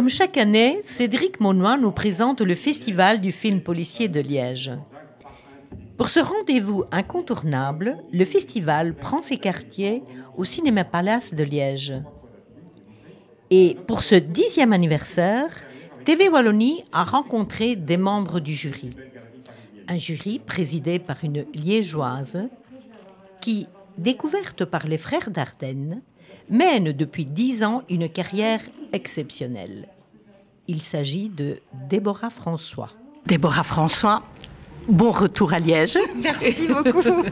Comme chaque année, Cédric Monnoy nous présente le Festival du film policier de Liège. Pour ce rendez-vous incontournable, le festival prend ses quartiers au Cinéma Palace de Liège. Et pour ce 10e anniversaire, TV Wallonie a rencontré des membres du jury. Un jury présidé par une liégeoise qui, découverte par les frères Dardenne, mène depuis 10 ans une carrière exceptionnelle. Il s'agit de Déborah François. Déborah François, bon retour à Liège. Merci beaucoup.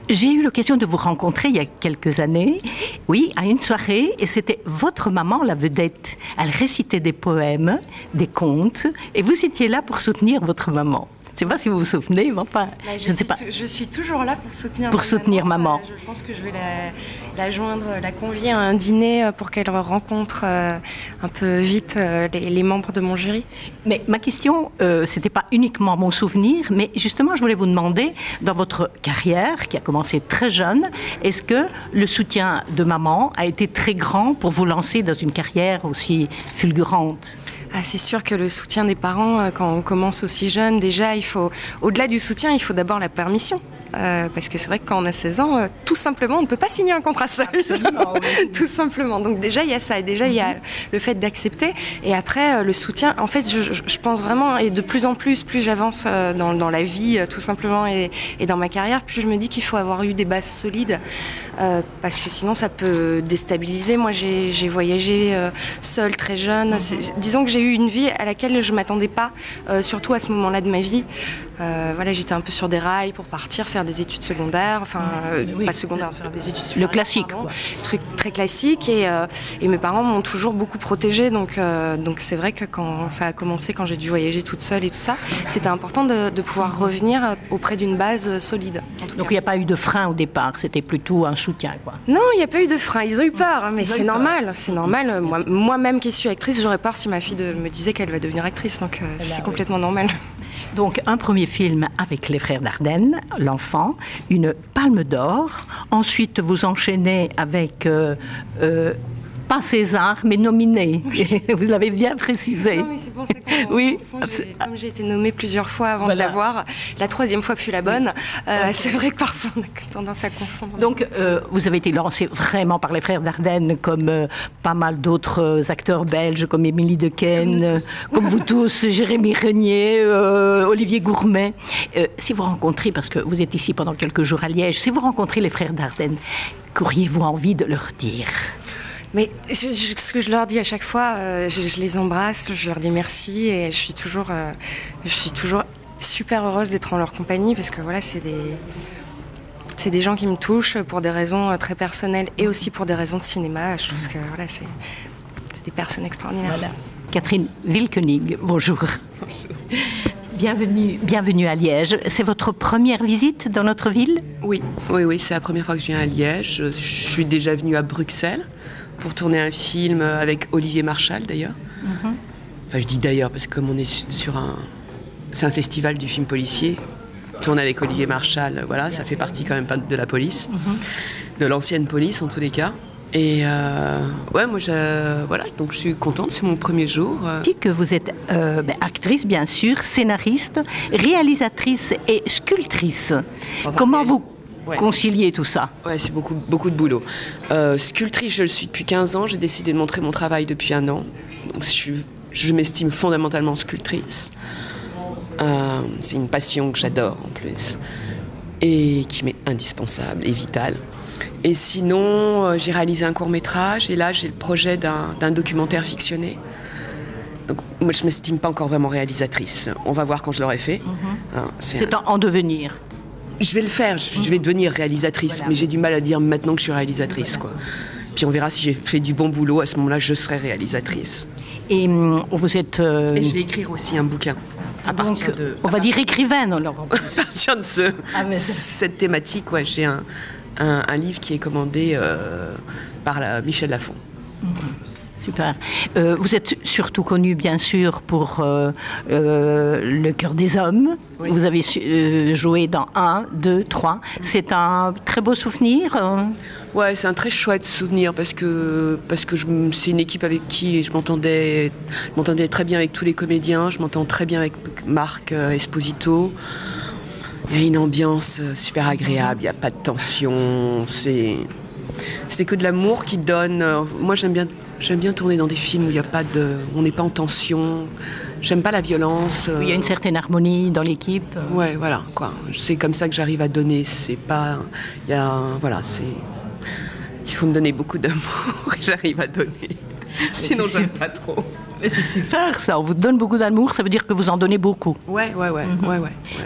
J'ai eu l'occasion de vous rencontrer il y a quelques années, oui, à une soirée, et c'était votre maman, la vedette. Elle récitait des poèmes, des contes, et vous étiez là pour soutenir votre maman. Je ne sais pas si vous vous souvenez, mais enfin, je ne sais pas. Je suis toujours là pour soutenir maman. Je pense que je vais la joindre, la convier à un dîner pour qu'elle rencontre un peu vite les membres de mon jury. Mais ma question, ce n'était pas uniquement mon souvenir, mais justement, je voulais vous demander, dans votre carrière, qui a commencé très jeune, est-ce que le soutien de maman a été très grand pour vous lancer dans une carrière aussi fulgurante ? Ah, c'est sûr que le soutien des parents, quand on commence aussi jeune, déjà, au-delà du soutien, il faut d'abord la permission. Parce que c'est vrai que quand on a 16 ans, tout simplement, on ne peut pas signer un contrat seul. Oui. Tout simplement. Donc déjà, il y a ça. Et déjà, il y a le fait d'accepter. Et après, le soutien. En fait, je pense vraiment, et de plus en plus j'avance dans la vie, tout simplement, et dans ma carrière, plus je me dis qu'il faut avoir eu des bases solides. Parce que sinon, ça peut déstabiliser. Moi, j'ai voyagé seule, très jeune. Disons que j'ai eu une vie à laquelle je ne m'attendais pas, surtout à ce moment-là de ma vie. Voilà, j'étais un peu sur des rails pour partir faire des études secondaires, enfin oui, pas secondaires, faire des études supérieures. Le classique, pardon, quoi. Truc très classique et mes parents m'ont toujours beaucoup protégée, donc c'est vrai que quand ça a commencé, quand j'ai dû voyager toute seule et tout ça, c'était important de pouvoir revenir auprès d'une base solide. Donc il n'y a pas eu de frein au départ, c'était plutôt un soutien, quoi. Non, il n'y a pas eu de frein, ils ont eu peur, mais c'est normal, c'est normal. Moi-même qui suis actrice, j'aurais peur si ma fille me disait qu'elle va devenir actrice, donc c'est complètement normal. Donc un premier film avec les frères Dardenne, L'Enfant, une Palme d'Or. Ensuite, vous enchaînez avec, pas César, mais nominé. Oui. Vous l'avez bien précisé. Non, mais c'est pour ça qu'on oui. Comme j'ai été nommée plusieurs fois avant de l'avoir, la troisième fois fut la bonne. C'est vrai que parfois on a tendance à confondre. Donc vous avez été lancé vraiment par les frères Dardenne, comme pas mal d'autres acteurs belges, comme Émilie Dequesne, comme vous tous, Jérémy Régnier, Olivier Gourmet. Si vous rencontrez, parce que vous êtes ici pendant quelques jours à Liège, si vous rencontrez les frères Dardenne, qu'auriez-vous envie de leur dire ? Mais ce que je leur dis à chaque fois, je les embrasse, je leur dis merci et je suis toujours super heureuse d'être en leur compagnie parce que voilà, c'est des gens qui me touchent pour des raisons très personnelles et aussi pour des raisons de cinéma. Je trouve que voilà, c'est des personnes extraordinaires. Voilà. Catherine Wilkening, bonjour. Bonjour. Bienvenue à Liège. C'est votre première visite dans notre ville ? Oui, c'est la première fois que je viens à Liège. Je suis déjà venue à Bruxelles pour tourner un film avec Olivier Marchal, d'ailleurs. Mm-hmm. Enfin, je dis d'ailleurs, parce que comme on est c'est un festival du film policier, tourner avec Olivier Marchal, voilà, ça fait partie quand même de la police, de l'ancienne police en tous les cas. Et ouais, moi, voilà, donc je suis contente, c'est mon premier jour. Dit que vous êtes actrice, bien sûr, scénariste, réalisatrice et sculptrice. Comment vous concilier tout ça? Ouais, c'est beaucoup de boulot. Sculptrice, je le suis depuis 15 ans. J'ai décidé de montrer mon travail depuis 1 an. Donc je m'estime fondamentalement sculptrice. C'est une passion que j'adore en plus. Et qui m'est indispensable et vitale. Et sinon, j'ai réalisé un court-métrage. Et là, j'ai le projet d'un documentaire fictionné. Donc moi, je ne m'estime pas encore vraiment réalisatrice. On va voir quand je l'aurai fait. C'est en devenir. Je vais le faire, je vais devenir réalisatrice, voilà. Mais j'ai du mal à dire maintenant que je suis réalisatrice, quoi. Puis on verra si j'ai fait du bon boulot, à ce moment-là, je serai réalisatrice. Et vous êtes... Et je vais écrire aussi un bouquin. On va dire écrivaine, alors. À partir de cette thématique, ouais, j'ai un livre qui est commandé par Michel Lafon. Super. Vous êtes surtout connu, bien sûr, pour Le cœur des hommes. Oui. Vous avez joué dans 1, 2, 3. C'est un très beau souvenir. Ouais, c'est un très chouette souvenir parce que c'est une équipe avec qui je m'entendais très bien avec tous les comédiens. Je m'entends très bien avec Marc Esposito. Il y a une ambiance super agréable. Il n'y a pas de tension. C'est que de l'amour qui donne. Moi, j'aime bien tourner dans des films où on n'est pas en tension. J'aime pas la violence. Il y a une certaine harmonie dans l'équipe. Ouais, voilà, quoi. C'est comme ça que j'arrive à donner. Il faut me donner beaucoup d'amour et j'arrive à donner. Sinon, j'aime pas trop. Mais c'est super, ça. On vous donne beaucoup d'amour, ça veut dire que vous en donnez beaucoup. Ouais.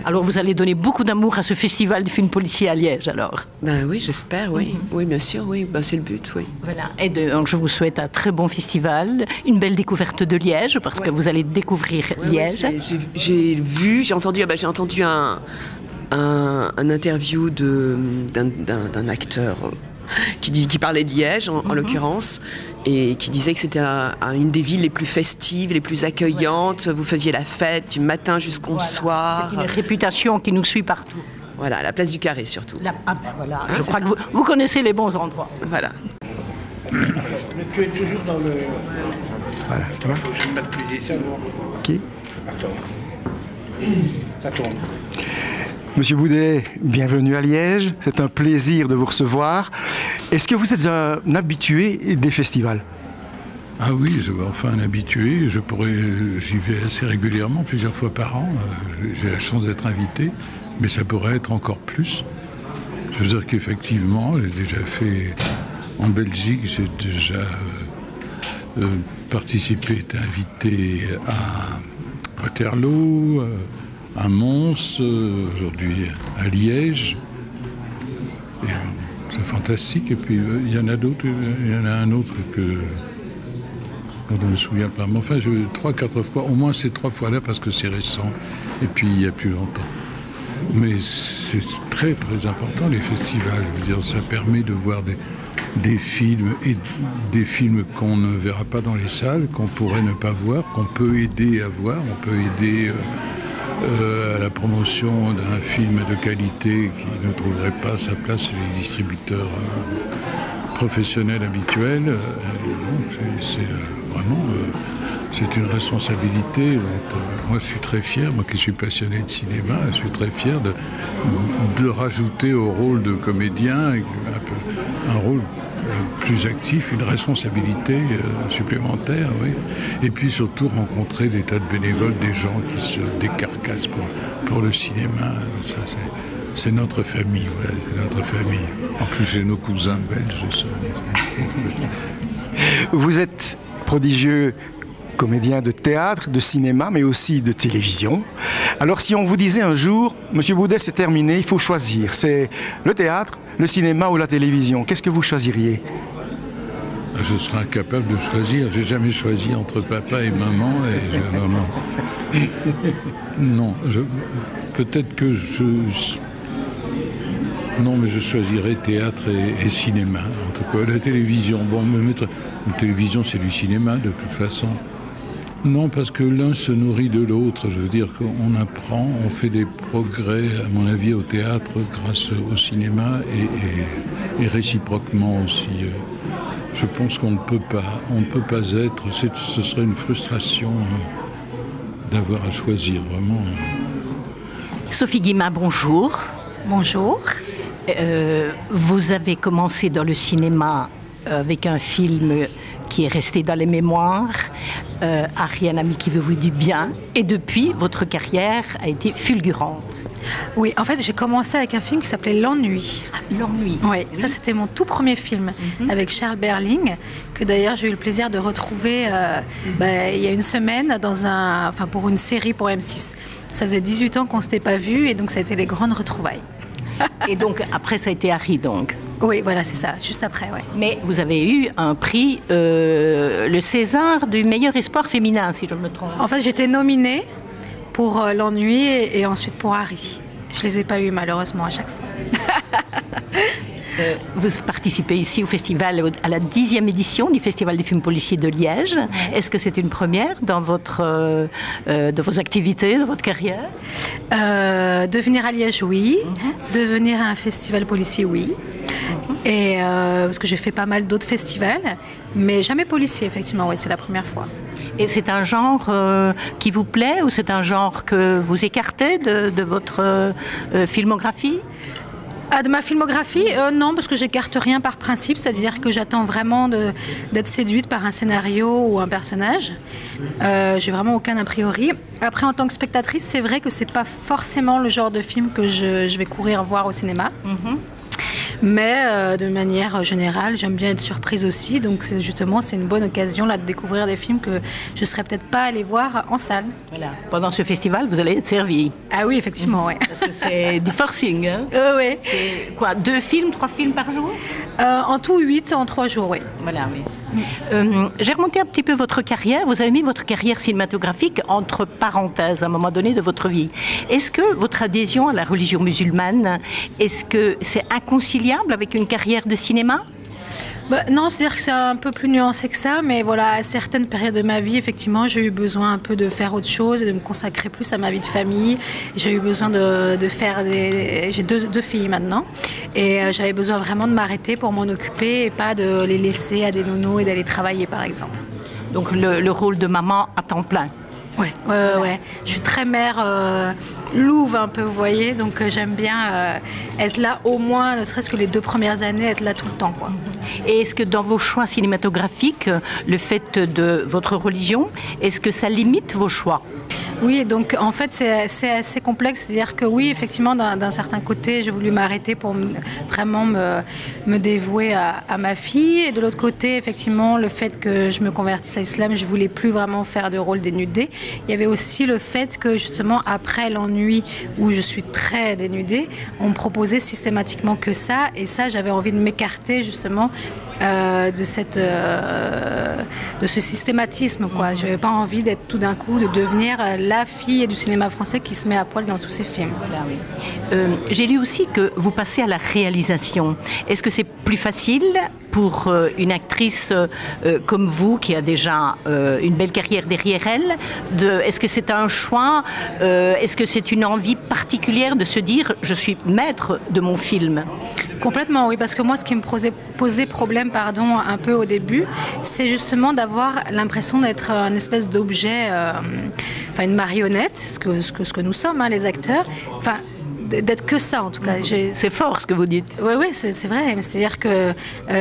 Alors, vous allez donner beaucoup d'amour à ce festival du film policier à Liège, alors? Ben oui, j'espère, oui. Oui, bien sûr, oui. Ben, c'est le but, oui. Voilà. Et donc, je vous souhaite un très bon festival, une belle découverte de Liège, parce que vous allez découvrir Liège. J'ai entendu un interview d'un acteur qui parlait de Liège, en l'occurrence, et qui disait que c'était une des villes les plus festives, les plus accueillantes. Vous faisiez la fête du matin jusqu'au soir. C'est une réputation qui nous suit partout. Voilà, la place du Carré surtout. Voilà. Je crois que vous connaissez les bons endroits. Voilà. Mais tu es toujours dans le... Voilà, ça va? Il faut que je mette plus ici. Qui? Attends. Ça tourne. Monsieur Boudet, bienvenue à Liège. C'est un plaisir de vous recevoir. Est-ce que vous êtes un habitué des festivals? Ah oui, enfin un habitué. J'y vais assez régulièrement, plusieurs fois par an. J'ai la chance d'être invité, mais ça pourrait être encore plus. Je veux dire qu'effectivement, j'ai déjà fait en Belgique, j'ai déjà participé, été invité à Waterloo, à Mons, aujourd'hui à Liège. C'est fantastique. Et puis il y en a d'autres. Il y en a un autre dont je ne me souviens pas. Mais enfin, 3-4 fois. Au moins ces 3 fois-là parce que c'est récent. Et puis il y a plus longtemps. Mais c'est très très important les festivals. Je veux dire, ça permet de voir des films et des films qu'on ne verra pas dans les salles, qu'on pourrait ne pas voir, qu'on peut aider à voir. On peut aider à la promotion d'un film de qualité qui ne trouverait pas sa place chez les distributeurs professionnels habituels. Donc c'est vraiment c'est une responsabilité dont moi je suis très fier, moi qui suis passionné de cinéma, je suis très fier de rajouter au rôle de comédien un rôle plus actif, une responsabilité supplémentaire, oui. Et puis surtout rencontrer des tas de bénévoles, des gens qui se décarcassent pour le cinéma. Ça, c'est notre famille, voilà, c'est notre famille. En plus, j'ai nos cousins belges. Vous êtes prodigieux comédien de théâtre, de cinéma, mais aussi de télévision. Alors si on vous disait un jour, Monsieur Boudet, c'est terminé, il faut choisir, c'est le théâtre, le cinéma ou la télévision, qu'est-ce que vous choisiriez? Je serais incapable de choisir. J'ai jamais choisi entre papa et maman. Non, peut-être que non, mais je choisirais théâtre et cinéma. En tout cas, la télévision. La télévision, c'est du cinéma, de toute façon. Non, parce que l'un se nourrit de l'autre. Je veux dire qu'on apprend, on fait des progrès, à mon avis, au théâtre grâce au cinéma et réciproquement aussi. Je pense qu'on ne peut pas être. Ce serait une frustration d'avoir à choisir, vraiment. Sophie Guillemin, bonjour. Bonjour. Vous avez commencé dans le cinéma avec un film qui est resté dans les mémoires, Ariane, ami qui veut vous du bien, et depuis, votre carrière a été fulgurante. Oui, en fait, j'ai commencé avec un film qui s'appelait L'Ennui. L'Ennui. Oui, ça c'était mon tout premier film avec Charles Berling, que d'ailleurs j'ai eu le plaisir de retrouver il y a une semaine pour une série pour M6. Ça faisait 18 ans qu'on ne s'était pas vus et donc ça a été les grandes retrouvailles. Et donc après ça a été Harry donc. Oui, voilà, c'est ça, juste après, ouais. Mais vous avez eu un prix, le César du meilleur espoir féminin, si je me trompe. En fait, j'étais nominée pour L'Ennui et ensuite pour Harry. Je les ai pas eu malheureusement à chaque fois. Vous participez ici au festival, à la 10e édition du Festival des films policiers de Liège. Est-ce que c'est une première dans vos activités, dans votre carrière? De venir à Liège, oui. De venir à un festival policier, oui. Et parce que j'ai fait pas mal d'autres festivals, mais jamais policier, effectivement, oui, c'est la première fois. Et c'est un genre qui vous plaît ou c'est un genre que vous écartez de votre filmographie? De ma filmographie, non, parce que j'écarte rien par principe, c'est-à-dire que j'attends vraiment d'être séduite par un scénario ou un personnage. J'ai vraiment aucun a priori. Après, en tant que spectatrice, c'est vrai que c'est pas forcément le genre de film que je vais courir voir au cinéma. Mais de manière générale, j'aime bien être surprise aussi. Donc c'est une bonne occasion là, de découvrir des films que je ne serais peut-être pas allée voir en salle. Voilà. Pendant ce festival, vous allez être servi. Ah oui, effectivement, oui. Parce que c'est du forcing. Hein? Oui. C'est quoi, 2 films, 3 films par jour? En tout, 8 en 3 jours, oui. Voilà, oui. J'ai remonté un petit peu votre carrière. Vous avez mis votre carrière cinématographique entre parenthèses à un moment donné de votre vie. Est-ce que votre adhésion à la religion musulmane, est-ce que c'est inconciliable avec une carrière de cinéma? Non, c'est-à-dire que c'est un peu plus nuancé que ça, mais voilà, à certaines périodes de ma vie, effectivement, j'ai eu besoin un peu de faire autre chose et de me consacrer plus à ma vie de famille. J'ai eu besoin de faire J'ai deux filles maintenant, et j'avais besoin vraiment de m'arrêter pour m'en occuper et pas de les laisser à des nounos et d'aller travailler, par exemple. Donc le rôle de maman à temps plein? Ouais. Je suis très mère louve un peu, vous voyez, donc j'aime bien être là au moins, ne serait-ce que les 2 premières années, être là tout le temps, quoi. Et est-ce que dans vos choix cinématographiques, le fait de votre religion, est-ce que ça limite vos choix? Oui, donc en fait c'est assez complexe, c'est-à-dire que oui, effectivement, d'un certain côté, j'ai voulu m'arrêter pour vraiment me dévouer à ma fille, et de l'autre côté, effectivement, le fait que je me convertisse à l'islam, je voulais plus vraiment faire de rôle dénudé. Il y avait aussi le fait que justement, après l'ennui où je suis très dénudée, on me proposait systématiquement que ça, et ça, j'avais envie de m'écarter justement de ce systématisme, quoi. Je n'avais pas envie d'être tout d'un coup, de devenir la fille du cinéma français qui se met à poil dans tous ses films. Voilà, oui. J'ai lu aussi que vous passez à la réalisation. Est-ce que c'est plus facile pour une actrice comme vous, qui a déjà une belle carrière derrière elle, est-ce que c'est un choix, est-ce que c'est une envie particulière de se dire « je suis maître de mon film » ? Complètement, oui, parce que moi, ce qui me posait problème, un peu au début, c'est justement d'avoir l'impression d'être un espèce d'objet, une marionnette, ce que nous sommes, hein, les acteurs, d'être que ça, en tout cas. C'est fort ce que vous dites. Oui, c'est vrai. C'est-à-dire que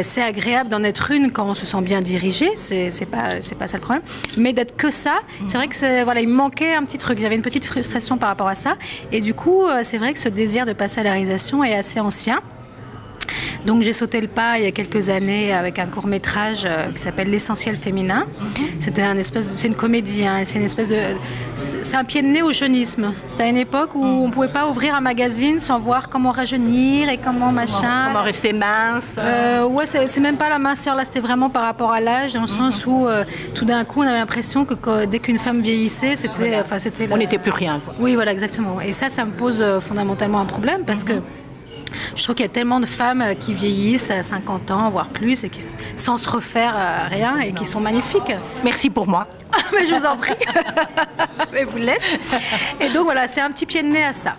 c'est agréable d'en être une quand on se sent bien dirigé, c'est pas ça le problème. Mais d'être que ça, c'est vrai que il me manquait un petit truc. J'avais une petite frustration par rapport à ça. Et du coup, c'est vrai que ce désir de passer à la réalisation est assez ancien. Donc j'ai sauté le pas il y a quelques années avec un court-métrage qui s'appelle L'essentiel féminin. C'est une comédie, hein, c'est un pied de nez au jeunisme. C'était à une époque où on ne pouvait pas ouvrir un magazine sans voir comment rajeunir et comment machin. Comment rester mince. Ouais, c'est même pas la minceur, là c'était vraiment par rapport à l'âge, dans le sens où tout d'un coup on avait l'impression que dès qu'une femme vieillissait, on n'était plus rien, quoi. Oui, voilà, exactement. Et ça me pose fondamentalement un problème parce que je trouve qu'il y a tellement de femmes qui vieillissent à 50 ans, voire plus, et qui, sans se refaire rien, et qui sont magnifiques. Merci pour moi. Mais je vous en prie. Mais vous l'êtes. Et donc voilà, c'est un petit pied de nez à ça.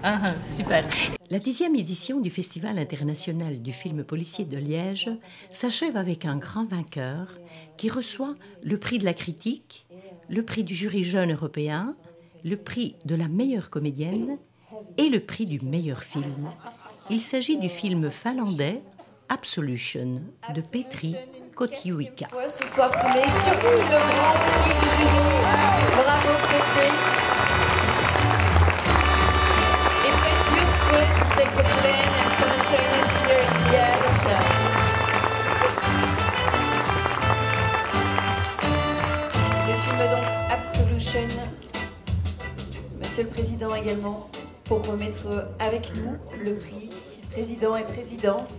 Super. La 10e édition du Festival international du film policier de Liège s'achève avec un grand vainqueur qui reçoit le prix de la critique, le prix du jury jeune européen, le prix de la meilleure comédienne et le prix du meilleur film. Il s'agit du film finlandais Absolution de Petri Kotiuikka. Ce soir primé, surtout le grand prix du jury. Bravo Petri. Et precious fruit to take the plane and come and join us here in Liège. Le film donc Absolution. Monsieur le Président également, pour remettre avec nous le prix, président et présidente.